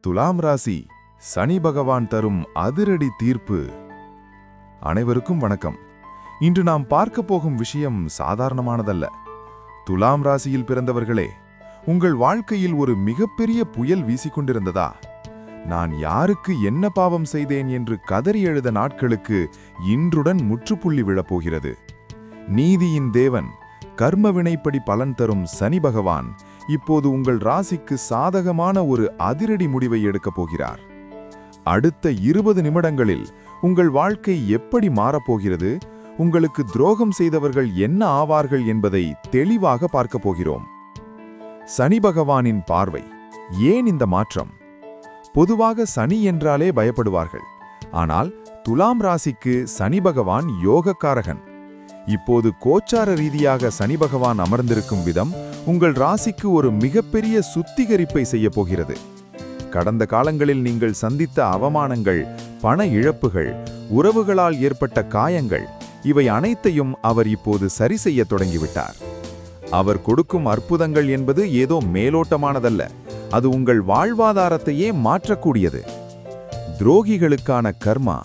துலாம் ராசி சனி பகவான் தரும் அதிரடி தீர்ப்பு. அனைவருக்கும் வணக்கம். இன்று நாம் பார்க்க போகும் விஷயம் சாதாரணமானதல்ல. துலாம் ராசியில் பிறந்தவர்களே, உங்கள் வாழ்க்கையில் ஒரு மிகப்பெரிய புயல் வீசிக்கொண்டிருந்ததா? நான் யாருக்கு என்ன பாவம் செய்தேன் என்று கதறி எழுத நாட்களுக்கு இன்றுடன் முற்றுப்புள்ளி விழப்போகிறது. நீதியின் தேவன், கர்ம வினைப்படி பலன் தரும் சனி பகவான் இப்போது உங்கள் ராசிக்கு சாதகமான ஒரு அதிரடி முடிவை எடுக்கப் போகிறார். அடுத்த 20 நிமிடங்களில் உங்கள் வாழ்க்கை எப்படி மாறப்போகிறது, உங்களுக்கு துரோகம் செய்தவர்கள் என்ன ஆவார்கள் என்பதை தெளிவாக பார்க்கப் போகிறோம். சனி பகவானின் பார்வை. ஏன் இந்த மாற்றம்? பொதுவாக சனி என்றாலே பயப்படுவார்கள். ஆனால் துலாம் ராசிக்கு சனி பகவான் யோகக்காரகன். இப்போது கோச்சார ரீதியாக சனி பகவான் அமர்ந்திருக்கும் விதம் உங்கள் ராசிக்கு ஒரு மிகப்பெரிய சுத்திகரிப்பை செய்ய போகிறது. கடந்த காலங்களில் நீங்கள் சந்தித்த அவமானங்கள், பண இழப்புகள், உறவுகளால் ஏற்பட்ட காயங்கள், இவை அனைத்தையும் அவர் இப்போது சரி செய்ய தொடங்கிவிட்டார். அவர் கொடுக்கும் அற்புதங்கள் என்பது ஏதோ மேலோட்டமானதல்ல, அது உங்கள் வாழ்வாதாரத்தையே மாற்றக்கூடியது. துரோகிகளுக்கான கர்மா,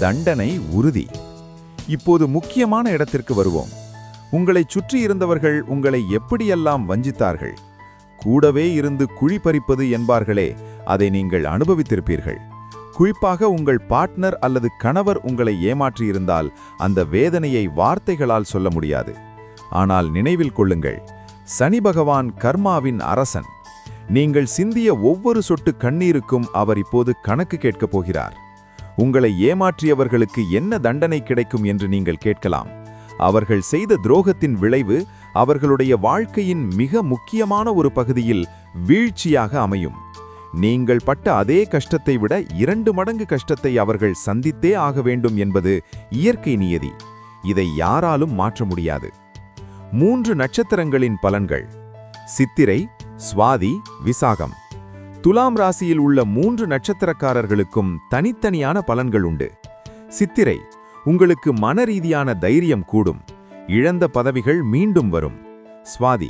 தண்டனை உறுதி. இப்போது முக்கியமான இடத்திற்கு வருவோம். உங்களை சுற்றி இருந்தவர்கள் உங்களை எப்படியெல்லாம் வஞ்சித்தார்கள். கூடவே இருந்து குழி பறிப்பது என்பார்களே, அதை நீங்கள் அனுபவித்திருப்பீர்கள். குறிப்பாக உங்கள் பார்ட்னர் அல்லது கணவர் உங்களை ஏமாற்றியிருந்தால் அந்த வேதனையை வார்த்தைகளால் சொல்ல முடியாது. ஆனால் நினைவில் கொள்ளுங்கள், சனி பகவான் கர்மாவின் அரசன். நீங்கள் சிந்திய ஒவ்வொரு சொட்டு கண்ணீருக்கும் அவர் இப்போது கணக்கு கேட்கப் போகிறார். உங்களை ஏமாற்றியவர்களுக்கு என்ன தண்டனை கிடைக்கும் என்று நீங்கள் கேட்கலாம். அவர்கள் செய்த துரோகத்தின் விளைவு அவர்களுடைய வாழ்க்கையின் மிக முக்கியமான ஒரு பகுதியில் வீழ்ச்சியாக அமையும். நீங்கள் பட்ட அதே கஷ்டத்தை விட 2 மடங்கு கஷ்டத்தை அவர்கள் சந்தித்தே ஆக வேண்டும் என்பது இயற்கை நியதி. இதை யாராலும் மாற்ற முடியாது. 3 நட்சத்திரங்களின் பலன்கள். சித்திரை, சுவாதி, விசாகம். துலாம் ராசியில் உள்ள 3 நட்சத்திரக்காரர்களுக்கும் தனித்தனியான பலன்கள் உண்டு. சித்திரை, உங்களுக்கு மனரீதியான தைரியம் கூடும். இழந்த பதவிகள் மீண்டும் வரும். சுவாதி,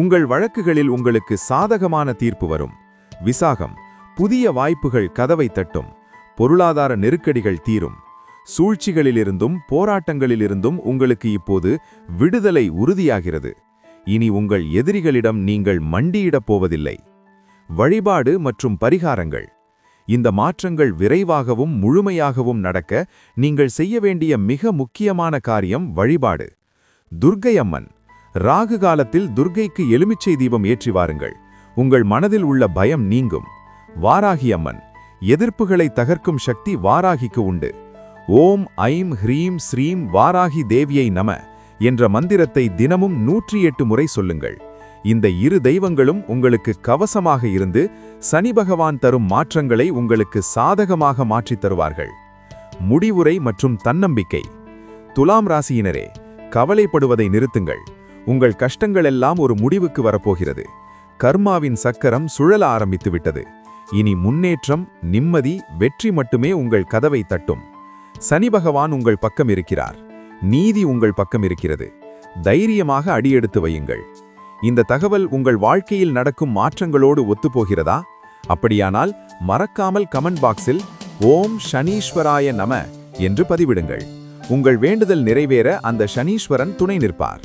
உங்கள் வழக்குகளில் உங்களுக்கு சாதகமான தீர்ப்பு வரும். விசாகம், புதிய வாய்ப்புகள் கதவை தட்டும். பொருளாதார நெருக்கடிகள் தீரும். சூழ்ச்சிகளிலிருந்தும் போராட்டங்களிலிருந்தும் உங்களுக்கு இப்போது விடுதலை உறுதியாகிறது. இனி உங்கள் எதிரிகளிடம் நீங்கள் மண்டியிடப் போவதில்லை. வழிபாடு மற்றும் பரிகாரங்கள். இந்த மாற்றங்கள் விரைவாகவும் முழுமையாகவும் நடக்க நீங்கள் செய்ய வேண்டிய மிக முக்கியமான காரியம் வழிபாடு. துர்க்கை அம்மன். ராகு காலத்தில் துர்க்கைக்கு எலுமிச்சை தீபம் ஏற்றி வாருங்கள். உங்கள் மனதில் உள்ள பயம் நீங்கும். வாராகி அம்மன். எதிர்ப்புகளை தகர்க்கும் சக்தி வாராகிக்கு உண்டு. ஓம் ஐம் ஹ்ரீம் ஸ்ரீம் வாராகி தேவியை நம என்ற மந்திரத்தை தினமும் 108 முறை சொல்லுங்கள். இந்த 2 தெய்வங்களும் உங்களுக்கு கவசமாக இருந்து சனி பகவான் தரும் மாற்றங்களை உங்களுக்கு சாதகமாக மாற்றித் தருவார்கள். முடிவுரை மற்றும் தன்னம்பிக்கை. துலாம் ராசியினரே, கவலைப்படுவதை நிறுத்துங்கள். உங்கள் கஷ்டங்களெல்லாம் ஒரு முடிவுக்கு வரப்போகிறது. கர்மாவின் சக்கரம் சுழல ஆரம்பித்து விட்டது. இனி முன்னேற்றம், நிம்மதி, வெற்றி மட்டுமே உங்கள் கதவை தட்டும். சனி பகவான் உங்கள் பக்கம் இருக்கிறார். நீதி உங்கள் பக்கம் இருக்கிறது. தைரியமாக அடியெடுத்து வையுங்கள். இந்த தகவல் உங்கள் வாழ்க்கையில் நடக்கும் மாற்றங்களோடு ஒத்துப்போகிறதா? அப்படியானால் மறக்காமல் கமெண்ட் பாக்ஸில் ஓம் சனீஸ்வராய நம என்று பதிவிடுங்கள். உங்கள் வேண்டுதல் நிறைவேற அந்த சனீஸ்வரன் துணை நிற்பார்.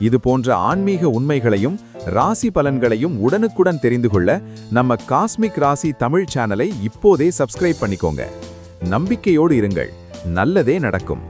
இது போன்ற ஆன்மீக உண்மைகளையும் ராசி பலன்களையும் உடனுக்குடன் தெரிந்து கொள்ள நம்ம காஸ்மிக் ராசி தமிழ் சேனலை இப்போதே சப்ஸ்கிரைப் பண்ணிக்கோங்க. நம்பிக்கையோடு இருங்கள், நல்லதே நடக்கும்.